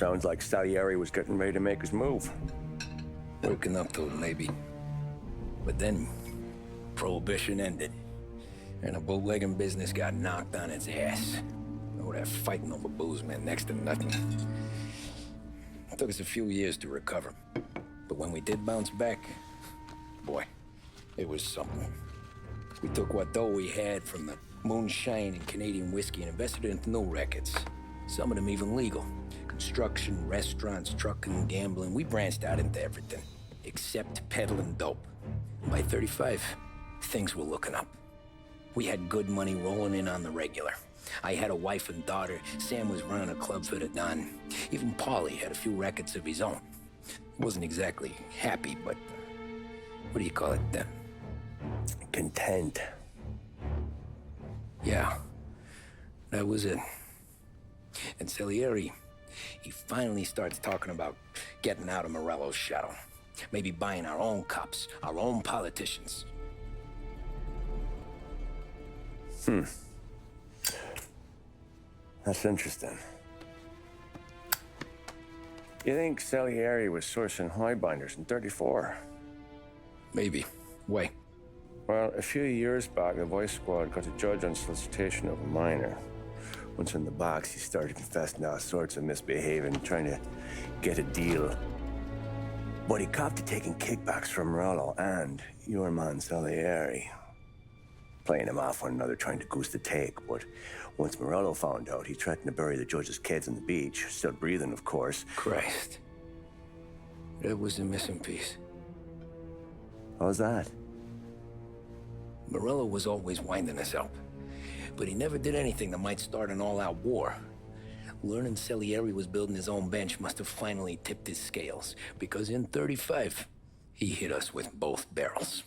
Sounds like Salieri was getting ready to make his move. Working up to it, maybe. But then, Prohibition ended, and the bootlegging business got knocked on its ass. Oh, that fighting over booze meant next to nothing. It took us a few years to recover. But when we did bounce back, boy, it was something. We took what dough we had from the moonshine and Canadian whiskey and invested it into new rackets. Some of them even legal. Construction, restaurants, trucking, gambling. We branched out into everything, except peddling dope. And by 35, things were looking up. We had good money rolling in on the regular. I had a wife and daughter. Sam was running a club for the Don. Even Paulie had a few rackets of his own. He wasn't exactly happy, but what do you call it then? Content. Yeah, that was it. And Salieri, he finally starts talking about getting out of Morello's shadow. Maybe buying our own cops, our own politicians. That's interesting. You think Salieri was sourcing highbinders in 34? Maybe. Why? Well, a few years back, the Vice Squad got a judge on solicitation of a minor. Once in the box, he started confessing all sorts of misbehaving, trying to get a deal. But he copped to taking kickbacks from Morello and your man Salieri. Playing him off one another, trying to goose the take. But once Morello found out, he threatened to bury the judge's kids on the beach. Still breathing, of course. Christ. That was the missing piece. How's that? Morello was always winding us up, but he never did anything that might start an all-out war. Learning Salieri was building his own bench must have finally tipped his scales, because in 35, he hit us with both barrels.